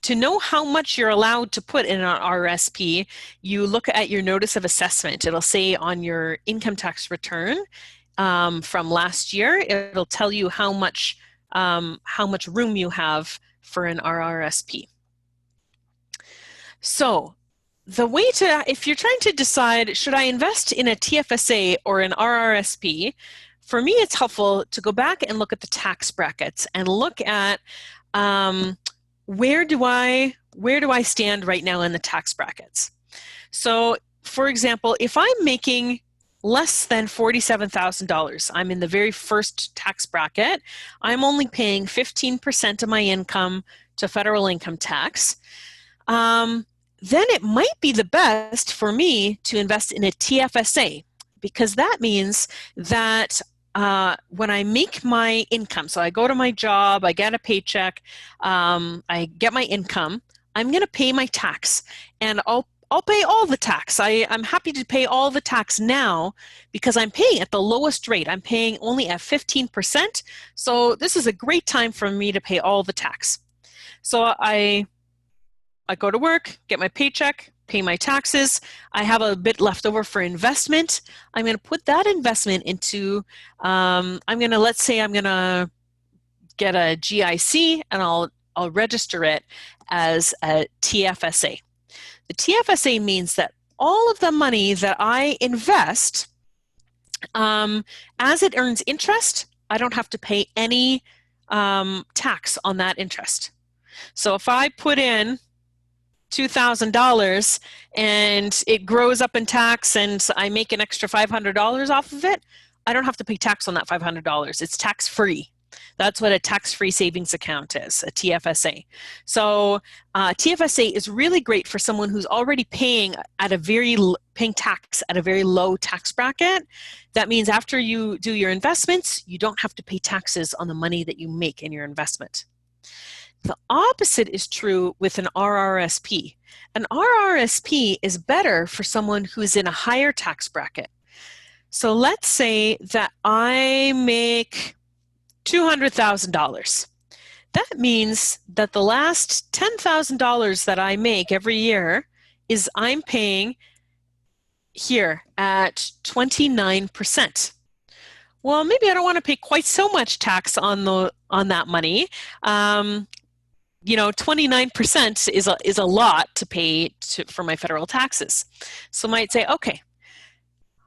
to know how much you're allowed to put in an RSP, you look at your notice of assessment. It'll say on your income tax return from last year, it'll tell you how much room you have for an RRSP. So the way to, if you're trying to decide, should I invest in a TFSA or an RRSP, for me it's helpful to go back and look at the tax brackets and look at where do I stand right now in the tax brackets. So for example, if I'm making less than $47,000, I'm in the very first tax bracket, I'm only paying 15% of my income to federal income tax. Then it might be the best for me to invest in a TFSA, because that means that when I make my income, so I go to my job, I get a paycheck, I get my income, I'm going to pay my tax, and I'll pay all the tax. I'm happy to pay all the tax now because I'm paying at the lowest rate. I'm paying only at 15%, so this is a great time for me to pay all the tax. So I go to work, get my paycheck, pay my taxes. I have a bit left over for investment. I'm going to put that investment into, let's say I'm going to get a GIC and I'll register it as a TFSA. The TFSA means that all of the money that I invest, as it earns interest, I don't have to pay any tax on that interest. So if I put in $2,000 and it grows up in tax and I make an extra $500 off of it, I don't have to pay tax on that $500. It's tax-free. That's what a tax-free savings account is, a TFSA. So TFSA is really great for someone who's already paying tax at a very low tax bracket. That means after you do your investments, you don't have to pay taxes on the money that you make in your investment. The opposite is true with an RRSP. An RRSP is better for someone who's in a higher tax bracket. So let's say that I make $200,000. That means that the last $10,000 that I make every year is I'm paying here at 29%. Well, maybe I don't want to pay quite so much tax on that money. 29% is a lot to pay for my federal taxes. So I might say, okay,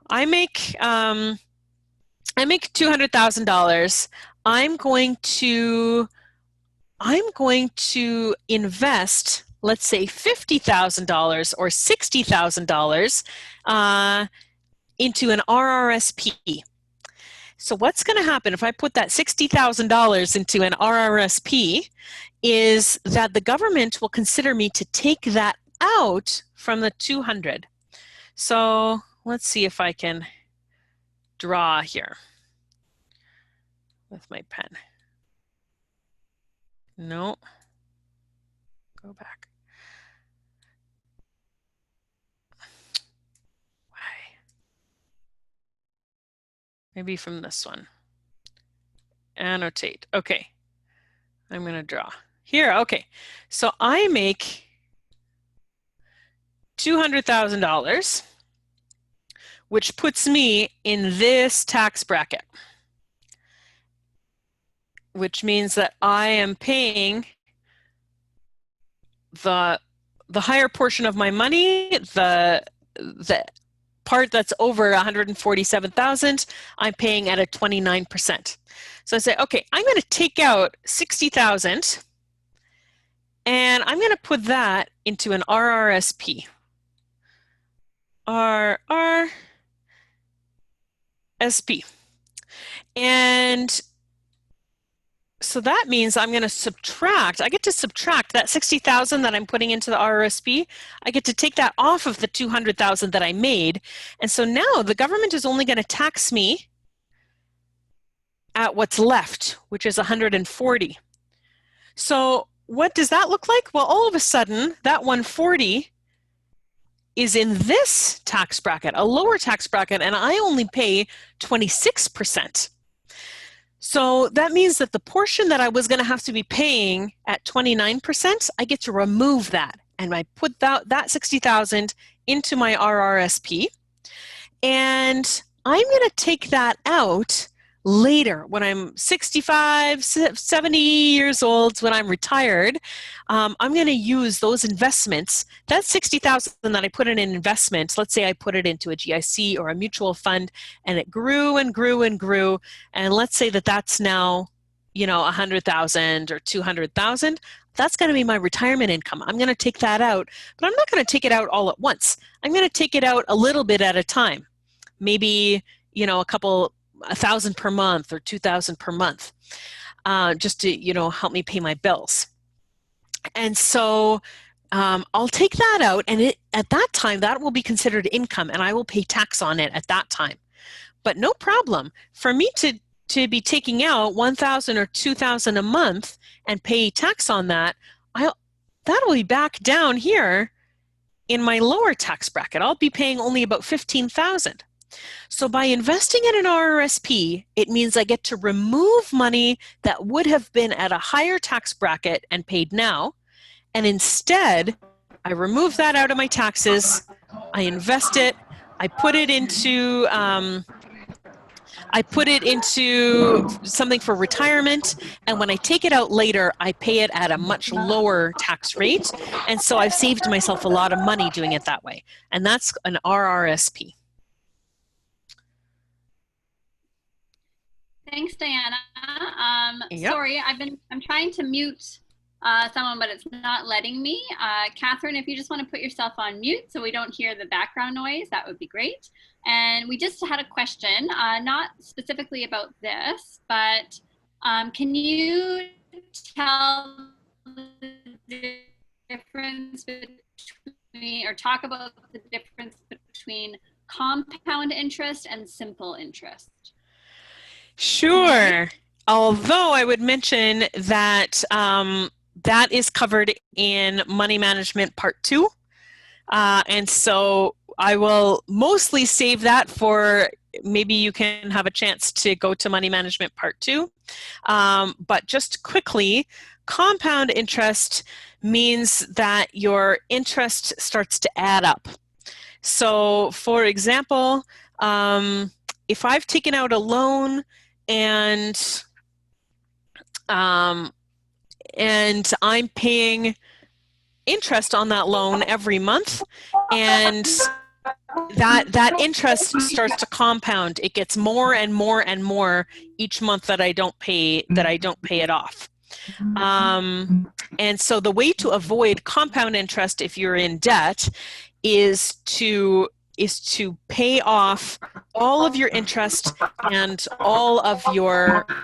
I make $200,000. I'm going to invest, let's say, $50,000 or $60,000 into an RRSP. So what's going to happen if I put that $60,000 into an RRSP is that the government will consider me to take that out from the 200. So let's see if I can draw here with my pen. No, go back. Why? Maybe from this one. Annotate. Okay. I'm going to draw. Here, okay. So I make $200,000, which puts me in this tax bracket, which means that I am paying the higher portion of my money, the part that's over 147,000, I'm paying at a 29%. So I say, okay, I'm going to take out 60,000 and I'm going to put that into an RRSP. RRSP. And So that means I'm going to subtract, I get to subtract that 60,000 that I'm putting into the RRSP. I get to take that off of the 200,000 that I made. And so now the government is only going to tax me at what's left, which is 140. So what does that look like? Well, all of a sudden, that 140 is in this tax bracket, a lower tax bracket, and I only pay 26%. So that means that the portion that I was going to have to be paying at 29%, I get to remove that. And I put that 60,000 into my RRSP. And I'm going to take that out later when I'm 65, 70 years old, when I'm retired. I'm going to use those investments, that 60,000 that I put in an investment, let's say I put it into a GIC or a mutual fund, and it grew and grew and grew, and let's say that that's now, 100,000 or 200,000. That's going to be my retirement income. I'm going to take that out, but I'm not going to take it out all at once. I'm going to take it out a little bit at a time. Maybe, $1,000 per month or 2,000 per month, just to, help me pay my bills. And so I'll take that out, and at that time, that will be considered income, and I will pay tax on it at that time. But no problem. For me to be taking out 1,000 or 2,000 a month and pay tax on that, that'll be back down here in my lower tax bracket. I'll be paying only about 15,000. So by investing in an RRSP, it means I get to remove money that would have been at a higher tax bracket and paid now, and instead I remove that out of my taxes, I invest it, I put it into something for retirement, and when I take it out later, I pay it at a much lower tax rate, and so I've saved myself a lot of money doing it that way, and that's an RRSP. Thanks, Diana. Yep. Sorry, I'm trying to mute someone, but it's not letting me. Catherine, if you just want to put yourself on mute so we don't hear the background noise, that would be great. And we just had a question, not specifically about this, but can you tell the difference between, or talk about the difference between compound interest and simple interest? Sure. Although I would mention that that is covered in Money Management Part 2. And so I will mostly save that for maybe you can have a chance to go to Money Management Part 2. But just quickly, compound interest means that your interest starts to add up. So for example, if I've taken out a loan and I'm paying interest on that loan every month, and that interest starts to compound. It gets more and more and more each month that I don't pay it off. And so the way to avoid compound interest if you're in debt is to pay off all of your interest and all of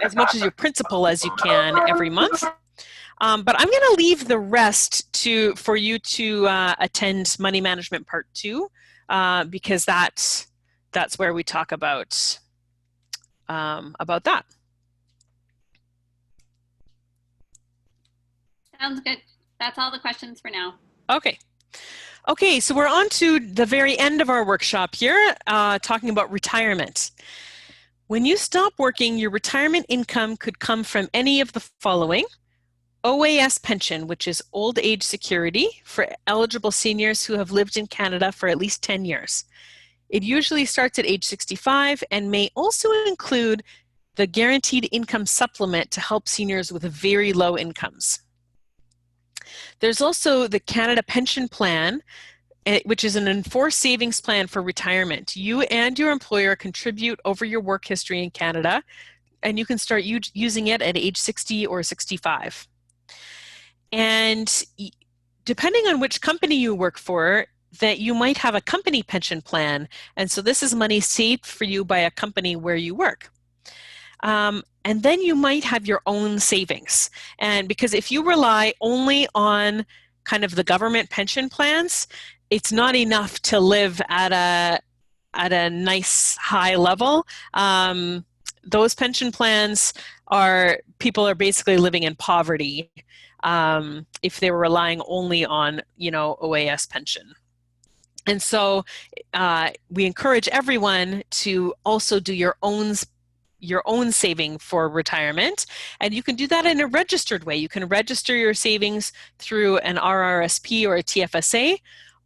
as much as your principal as you can every month. But I'm going to leave the rest for you to attend Money Management Part 2 because that's where we talk about that. Sounds good. That's all the questions for now. Okay, so we're on to the very end of our workshop here, talking about retirement. When you stop working, your retirement income could come from any of the following: OAS pension, which is old age security for eligible seniors who have lived in Canada for at least 10 years. It usually starts at age 65 and may also include the guaranteed income supplement to help seniors with very low incomes. There's also the Canada Pension Plan, which is an enforced savings plan for retirement. You and your employer contribute over your work history in Canada, and you can start using it at age 60 or 65. And depending on which company you work for, that you might have a company pension plan. And so this is money saved for you by a company where you work. And then you might have your own savings. And because if you rely only on kind of the government pension plans, it's not enough to live at a nice high level. Those pension plans people are basically living in poverty if they were relying only on, OAS pension. And so we encourage everyone to also do your own saving for retirement. And you can do that in a registered way. You can register your savings through an RRSP or a TFSA,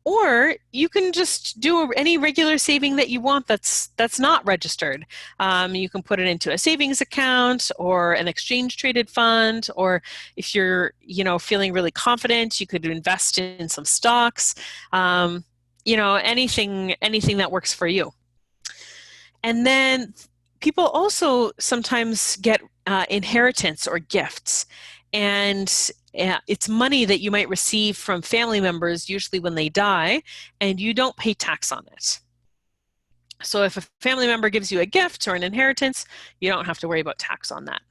or you can just do any regular saving that you want that's not registered. You can put it into a savings account or an exchange traded fund, or if you're feeling really confident, you could invest in some stocks. Anything that works for you. And then people also sometimes get inheritance or gifts, and it's money that you might receive from family members, usually when they die, and you don't pay tax on it. So if a family member gives you a gift or an inheritance, you don't have to worry about tax on that.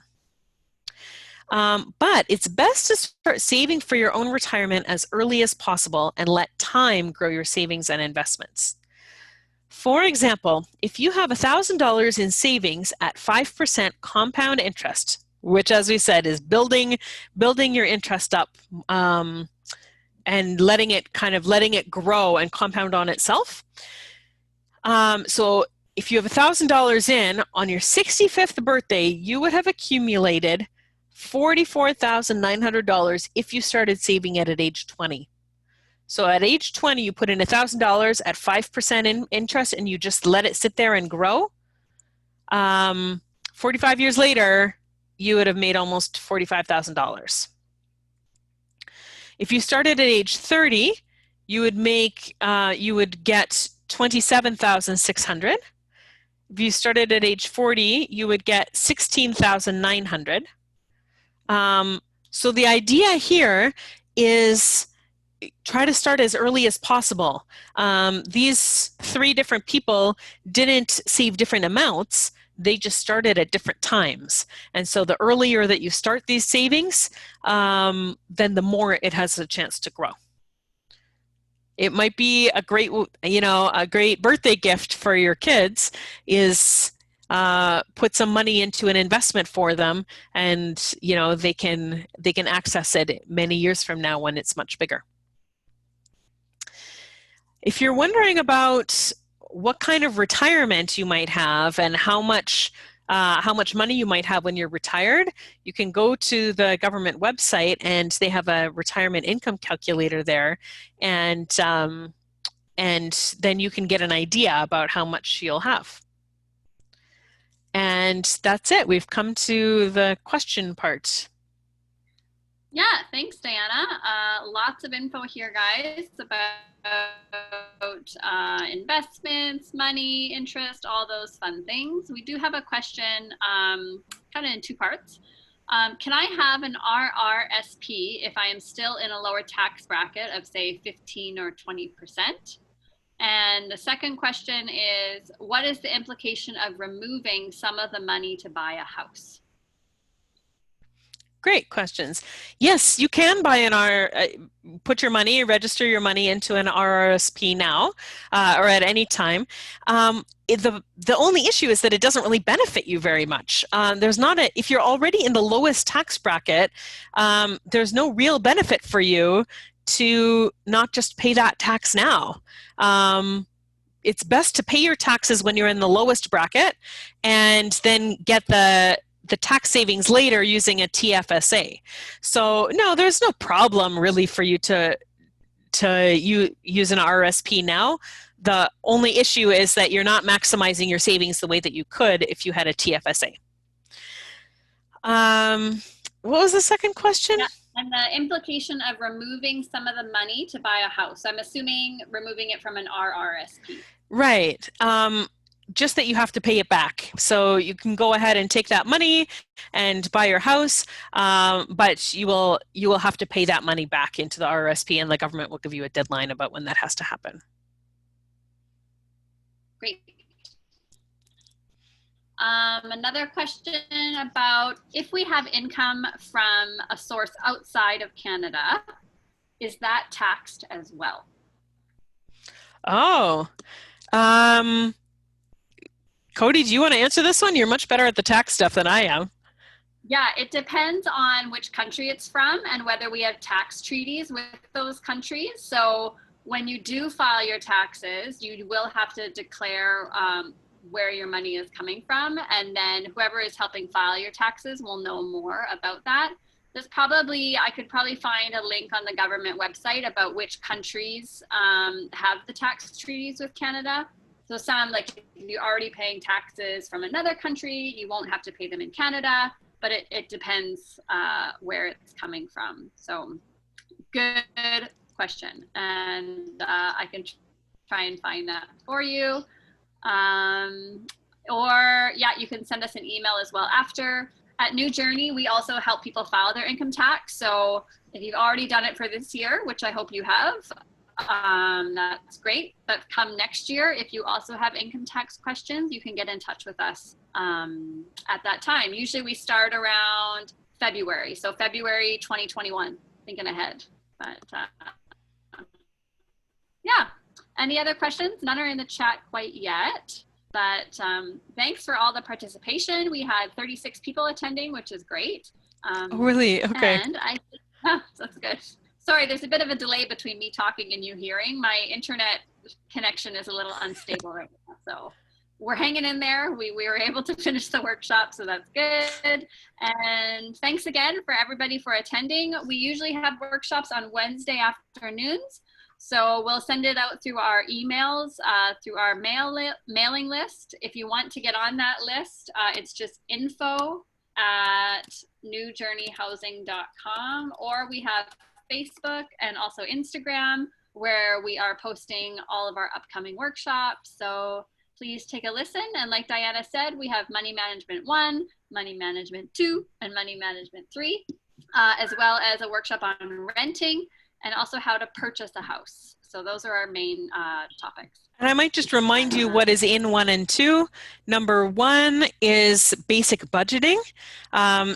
But it's best to start saving for your own retirement as early as possible and let time grow your savings and investments. For example, if you have $1,000 in savings at 5% compound interest, which, as we said, is building your interest up and letting it grow and compound on itself. So if you have $1,000 in, on your 65th birthday, you would have accumulated $44,900 if you started saving it at age 20. So at age 20, you put in $1,000 at 5% in interest, and you just let it sit there and grow. 45 years later, you would have made almost $45,000. If you started at age 30, you would get $27,600. If you started at age 40, you would get $16,900. So the idea here is try to start as early as possible. These three different people didn't save different amounts. They just started at different times. And so the earlier that you start these savings, then the more it has a chance to grow. It might be a great birthday gift for your kids is put some money into an investment for them, and they can access it many years from now when it's much bigger. If you're wondering about what kind of retirement you might have and how much money you might have when you're retired, you can go to the government website, and they have a retirement income calculator there, and then you can get an idea about how much you'll have. And that's it. We've come to the question part. Yeah, thanks, Diana. Lots of info here, guys, about investments, money, interest, all those fun things. We do have a question kind of in two parts. Can I have an RRSP if I am still in a lower tax bracket of, say, 15 or 20%? And the second question is, what is the implication of removing some of the money to buy a house? Great questions. Yes, you can buy register your money into an RRSP now or at any time. The only issue is that it doesn't really benefit you very much. If you're already in the lowest tax bracket, there's no real benefit for you to not just pay that tax now. It's best to pay your taxes when you're in the lowest bracket and then get the tax savings later using a TFSA. So no, there's no problem really for you to use an RRSP now. The only issue is that you're not maximizing your savings the way that you could if you had a TFSA. What was the second question? Yeah, and the implication of removing some of the money to buy a house. I'm assuming removing it from an RRSP. Right. Just that you have to pay it back. So you can go ahead and take that money and buy your house, but you will have to pay that money back into the RRSP, and the government will give you a deadline about when that has to happen. Great. Another question about if we have income from a source outside of Canada, is that taxed as well? Oh, Cody, do you want to answer this one? You're much better at the tax stuff than I am. Yeah, it depends on which country it's from and whether we have tax treaties with those countries. So when you do file your taxes, you will have to declare where your money is coming from, and then whoever is helping file your taxes will know more about that. I could probably find a link on the government website about which countries have the tax treaties with Canada. So some, like if you're already paying taxes from another country, you won't have to pay them in Canada, but it depends where it's coming from. So good question. And I can try and find that for you. Or yeah, you can send us an email as well after. At New Journey, we also help people file their income tax. So if you've already done it for this year, which I hope you have, that's great. But come next year, if you also have income tax questions, you can get in touch with us at that time. Usually we start around February. So February 2021, thinking ahead. But yeah, any other questions? None are in the chat quite yet. But thanks for all the participation. We had 36 people attending, which is great. Oh, really? Okay. And that's good. Sorry, there's a bit of a delay between me talking and you hearing. My internet connection is a little unstable right now. So we're hanging in there. We were able to finish the workshop, so that's good. And thanks again for everybody for attending. We usually have workshops on Wednesday afternoons. So we'll send it out through our emails, through our mailing list. If you want to get on that list, it's just info@newjourneyhousing.com, or we have Facebook and also Instagram, where we are posting all of our upcoming workshops. So please take a listen. And like Diana said, we have Money Management 1, Money Management 2, and Money Management 3, as well as a workshop on renting, and also how to purchase a house. So those are our main topics. And I might just remind you what is in 1 and 2. Number 1 is basic budgeting.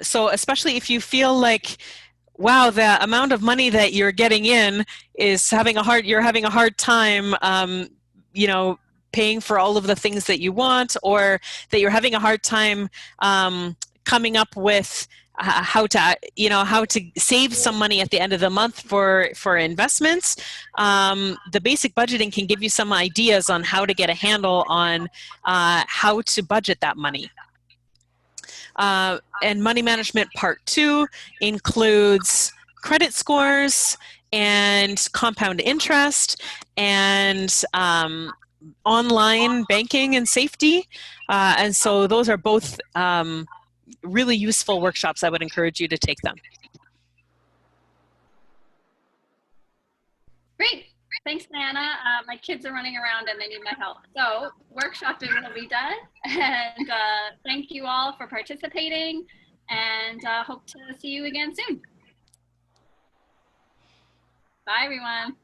So especially if you feel like, wow, the amount of money that you're getting in is you're having a hard time, paying for all of the things that you want, or that you're having a hard time coming up with how to save some money at the end of the month for investments. The basic budgeting can give you some ideas on how to get a handle on how to budget that money. And Money Management Part 2 includes credit scores and compound interest and online banking and safety. And so those are both really useful workshops. I would encourage you to take them. Great. Thanks, Diana. My kids are running around and they need my help. So workshopping will be done. And thank you all for participating, and hope to see you again soon. Bye, everyone.